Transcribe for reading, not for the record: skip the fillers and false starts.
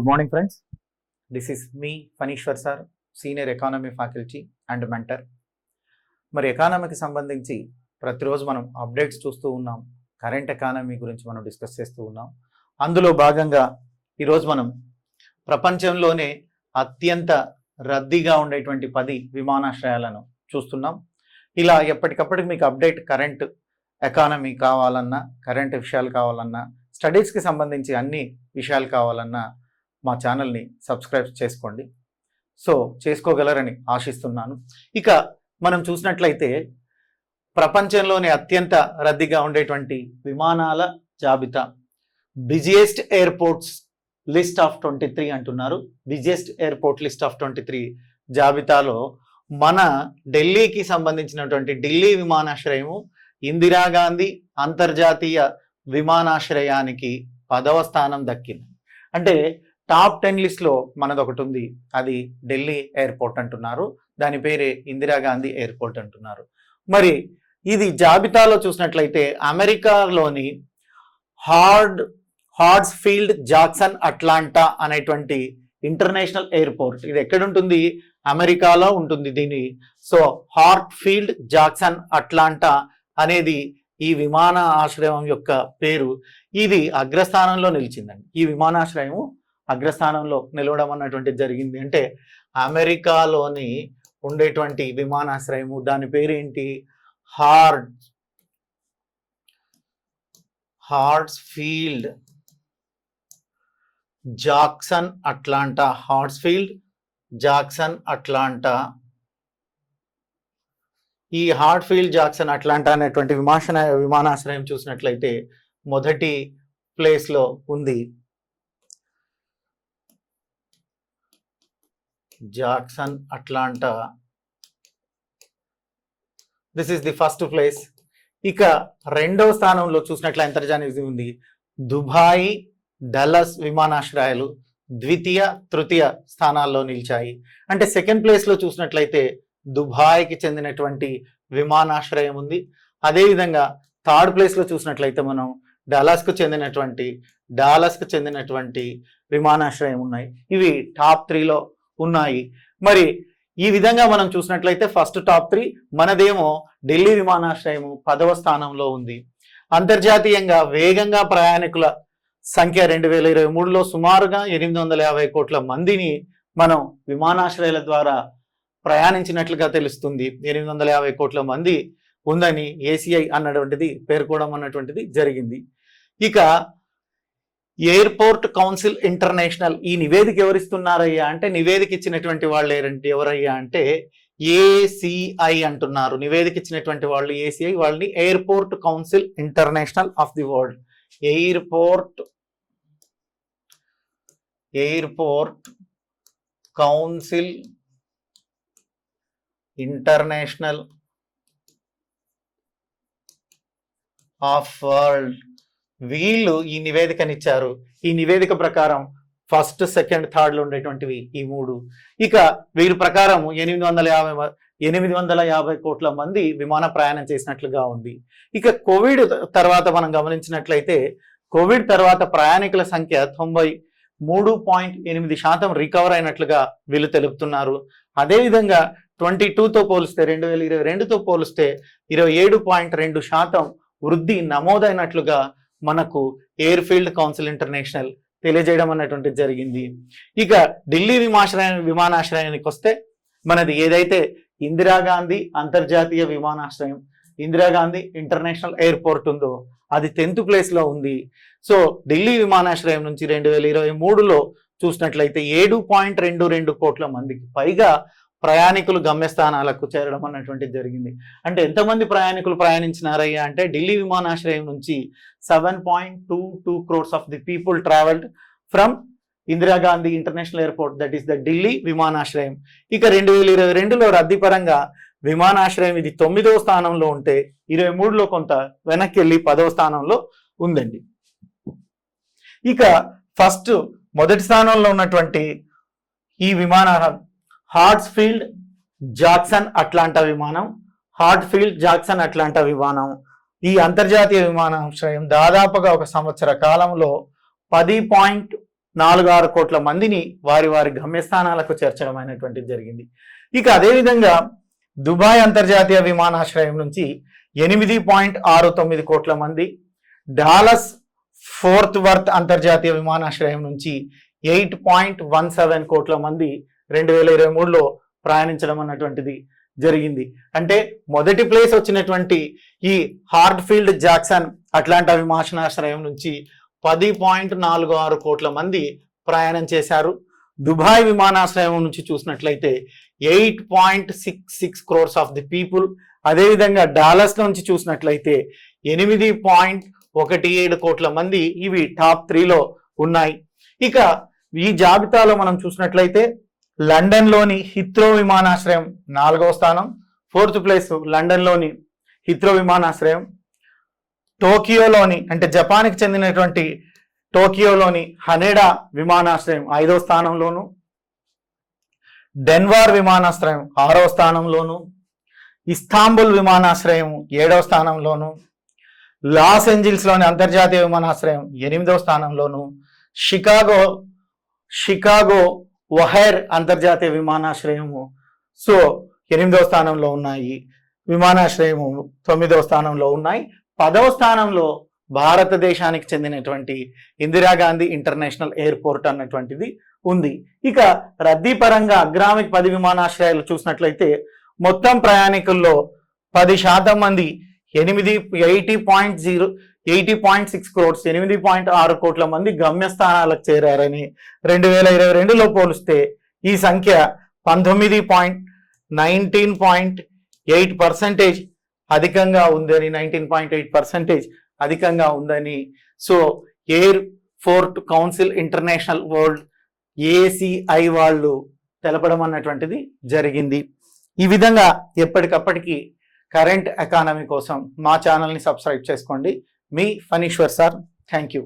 morning, friends. This is me, Fanishwar sir, Senior Economy Faculty and Mentor. మరి ఎకానమీకి సంబంధించి ప్రతిరోజు మనం అప్డేట్స్ చూస్తూ ఉన్నాం. కరెంట్ ఎకానమీ గురించి మనం డిస్కస్ చేస్తూ ఉన్నాం. అందులో భాగంగా ఈరోజు మనం ప్రపంచంలోనే అత్యంత రద్దీగా ఉండేటువంటి 10 విమానాశ్రయాలను చూస్తున్నాం. ఇలా ఎప్పటికప్పటికి మీకు అప్డేట్ కరెంట్ ఎకానమీ కావాలన్నా, కరెంట్ విషయాలు కావాలన్నా, స్టడీస్కి సంబంధించి అన్ని విషయాలు కావాలన్నా మా ఛానల్ని సబ్స్క్రైబ్ చేసుకోండి. సో చేసుకోగలరని ఆశిస్తున్నాను. ఇక మనం చూసినట్లయితే ప్రపంచంలోని అత్యంత రద్దీగా ఉండేటువంటి విమానాల జాబితా, బిజియెస్ట్ ఎయిర్పోర్ట్స్ లిస్ట్ ఆఫ్ 23 అంటున్నారు. బిజియెస్ట్ ఎయిర్పోర్ట్ లిస్ట్ ఆఫ్ 23 జాబితాలో మన ఢిల్లీకి సంబంధించినటువంటి ఢిల్లీ విమానాశ్రయము ఇందిరాగాంధీ అంతర్జాతీయ విమానాశ్రయానికి 10వ స్థానం దక్కింది. అంటే టాప్ 10 లిస్ట్లో మనది ఒకటి ఉంది, అది ఢిల్లీ ఎయిర్పోర్ట్ అంటున్నారు. దాని పేరే ఇందిరాగాంధీ ఎయిర్పోర్ట్ అంటున్నారు. మరి ఇది జాబితాలో చూసినట్లయితే అమెరికాలోని హార్ట్స్ఫీల్డ్ జాక్సన్ అట్లాంటా అనేటువంటి ఇంటర్నేషనల్ ఎయిర్పోర్ట్, ఇది ఎక్కడుంటుంది? అమెరికాలో ఉంటుంది. దీని సో హార్ట్ఫీల్డ్ జాక్సన్ అట్లాంటా అనేది ఈ విమాన ఆశ్రయం యొక్క పేరు. ఇది అగ్రస్థానంలో నిలిచిందండి. ఈ విమానాశ్రయము అగ్రస్థానంలో నిలవడం అన్నటువంటిది జరిగింది. అంటే అమెరికాలోని ఉండేటువంటి విమానాశ్రయము, దాని పేరు ఏంటి? Hartsfield Jackson Atlanta. Hartsfield Jackson Atlanta. ఈ హార్ట్ఫీల్డ్ జాక్సన్ అట్లాంటా అనేటువంటి విమానాశ్రయం చూసినట్లయితే మొదటి ప్లేస్లో ఉంది. Jackson Atlanta, this is the first place. ఇక రెండవ స్థానంలో చూసినట్లయితే అంతర్జాతీయ ఉంది దుబాయ్, డల్లస్ విమానాశ్రయాలు ద్వితీయ, తృతీయ స్థానాల్లో నిలిచాయి. అంటే సెకండ్ ప్లేస్లో చూసినట్లయితే దుబాయ్కి చెందినటువంటి విమానాశ్రయం ఉంది. అదేవిధంగా థర్డ్ ప్లేస్లో చూసినట్లయితే మనం డాలస్కు చెందినటువంటి విమానాశ్రయం ఉన్నాయి. ఇవి టాప్ 3లో ఉన్నాయి. మరి ఈ విధంగా మనం చూసినట్లయితే ఫస్ట్ టాప్ 3 మనదేమో ఢిల్లీ విమానాశ్రయము 10వ స్థానంలో ఉంది. అంతర్జాతీయంగా వేగంగా ప్రయాణికుల సంఖ్య 2023లో సుమారుగా 850 కోట్ల మందిని మనం విమానాశ్రయాల ద్వారా ప్రయాణించినట్లుగా తెలుస్తుంది. 850 కోట్ల మంది ఉందని ఏసీఐ అన్నటువంటిది పేర్కోవడం అన్నటువంటిది జరిగింది. ఇక ఎయిర్పోర్ట్ కౌన్సిల్ ఇంటర్నేషనల్ ఈ నివేదిక ఎవరిస్తున్నారయ్యా అంటే, నివేదిక ఇచ్చినటువంటి వాళ్ళు ఎవరయ్యా అంటే ఏసీఐ అంటున్నారు. నివేదిక ఇచ్చినటువంటి వాళ్ళు ఏసీఐ, వాళ్ళని airport council international of the world. Airport council international of world, వీళ్ళు ఈ నివేదికనిచ్చారు. ఈ నివేదిక ప్రకారం ఫస్ట్, సెకండ్, థర్డ్లో ఉండేటువంటివి ఈ 3. ఇక వీరి ప్రకారం 850 కోట్ల మంది విమాన ప్రయాణం చేసినట్లుగా ఉంది. ఇక కోవిడ్ తర్వాత మనం గమనించినట్లయితే కోవిడ్ తర్వాత ప్రయాణికుల సంఖ్య 93.8% రికవర్ అయినట్లుగా వీళ్ళు తెలుపుతున్నారు. అదేవిధంగా 2022తో పోలిస్తే 2022తో పోలిస్తే 27.2% వృద్ధి నమోదైనట్లుగా మనకు ఎయిర్ఫీల్డ్ కౌన్సిల్ ఇంటర్నేషనల్ తెలియజేయడం అన్నటువంటిది జరిగింది. ఇక ఢిల్లీ విమానాశ్రయానికి వస్తే మనది ఏదైతే ఇందిరాగాంధీ అంతర్జాతీయ విమానాశ్రయం, ఇందిరాగాంధీ ఇంటర్నేషనల్ ఎయిర్పోర్ట్ ఉందో అది 10th ప్లేస్లో ఉంది. సో ఢిల్లీ విమానాశ్రయం నుంచి 2023లో చూసినట్లయితే 7.22 కోట్ల మందికి పైగా ప్రయాణికులు గమ్యస్థానాలకు చేరడం అన్నటువంటిది జరిగింది. అంటే ఎంతమంది ప్రయాణికులు ప్రయాణించినారయ్యా అంటే ఢిల్లీ విమానాశ్రయం నుంచి 7.22 crores of the people travelled from Indira Gandhi international airport, that is the Delhi విమానాశ్రయం. ఇక 2022లో రద్దీ పరంగా విమానాశ్రయం ఇది 9వ స్థానంలో ఉంటే 23లో కొంత వెనక్కి వెళ్ళి 10వ స్థానంలో ఉందండి. ఇక ఫస్ట్ మొదటి స్థానంలో ఉన్నటువంటి ఈ విమానం హార్ట్స్ఫీల్డ్ జాక్సన్ అట్లాంటా విమానం. ఈ అంతర్జాతీయ విమానాశ్రయం దాదాపుగా ఒక సంవత్సర కాలంలో 10 4-6 కోట్ల మందిని వారి వారి గమ్యస్థానాలకు చేర్చడం అనేటువంటిది జరిగింది. ఇక అదేవిధంగా దుబాయ్ అంతర్జాతీయ విమానాశ్రయం నుంచి 8.69 కోట్ల మంది, డాలస్ ఫోర్త్ వర్త్ అంతర్జాతీయ విమానాశ్రయం నుంచి 8.17 కోట్ల మంది 2023లో ప్రయాణించడం అన్నటువంటిది జరిగింది. అంటే మొదటి ప్లేస్ వచ్చినటువంటి ఈ హార్ట్ఫీల్డ్ జాక్సన్ అట్లాంటా విమానాశ్రయం నుంచి 10.46 కోట్ల మంది ప్రయాణం చేశారు. దుబాయ్ విమానాశ్రయం నుంచి చూసినట్లయితే 8.66 క్రోర్స్ ఆఫ్ ది పీపుల్. అదేవిధంగా డాలస్ నుంచి చూసినట్లయితే 8.17 కోట్ల మంది. ఇవి టాప్ 3లో ఉన్నాయి. ఇక ఈ జాబితాలో మనం చూసినట్లయితే లండన్లోని హిత్రో విమానాశ్రయం 4వ స్థానం, 4th ప్లేస్ లండన్లోని హిత్రో విమానాశ్రయం. టోకియోలోని అంటే జపాన్కి చెందినటువంటి టోకియోలోని హనెడా విమానాశ్రయం 5వ స్థానంలోను, డెన్వర్ విమానాశ్రయం 6వ స్థానంలోను, ఇస్తాంబుల్ విమానాశ్రయం 7వ స్థానంలోను, లాస్ ఏంజిల్స్లోని అంతర్జాతీయ విమానాశ్రయం 8వ స్థానంలోను, షికాగో ఒహైర్ అంతర్జాతీయ విమానాశ్రయము 8వ స్థానంలో ఉన్నాయి. విమానాశ్రయము 9వ స్థానంలో ఉన్నాయి. 10వ స్థానంలో భారతదేశానికి చెందినటువంటి ఇందిరాగాంధీ ఇంటర్నేషనల్ ఎయిర్పోర్ట్ అన్నటువంటిది ఉంది. ఇక రద్దీ పరంగా అగ్రామిక్ 10 విమానాశ్రయాలు చూసినట్లయితే మొత్తం ప్రయాణికుల్లో 10% మంది 80.6 క్రోర్స్ 8.6 కోట్ల మంది గమ్యస్థానాలకు చేరారని 2022లో పోలిస్తే ఈ సంఖ్య 19.8% అధికంగా ఉందని 19.8% అధికంగా ఉందని air fort council international world ACI వాళ్ళు తెలపడం అన్నటువంటిది జరిగింది. ఈ విధంగా ఎప్పటికప్పటికి కరెంట్ ఎకానమీ కోసం మా ఛానల్ని సబ్స్క్రైబ్ చేసుకోండి. మీ ఫనీశ్వర్ సార్. Thank you.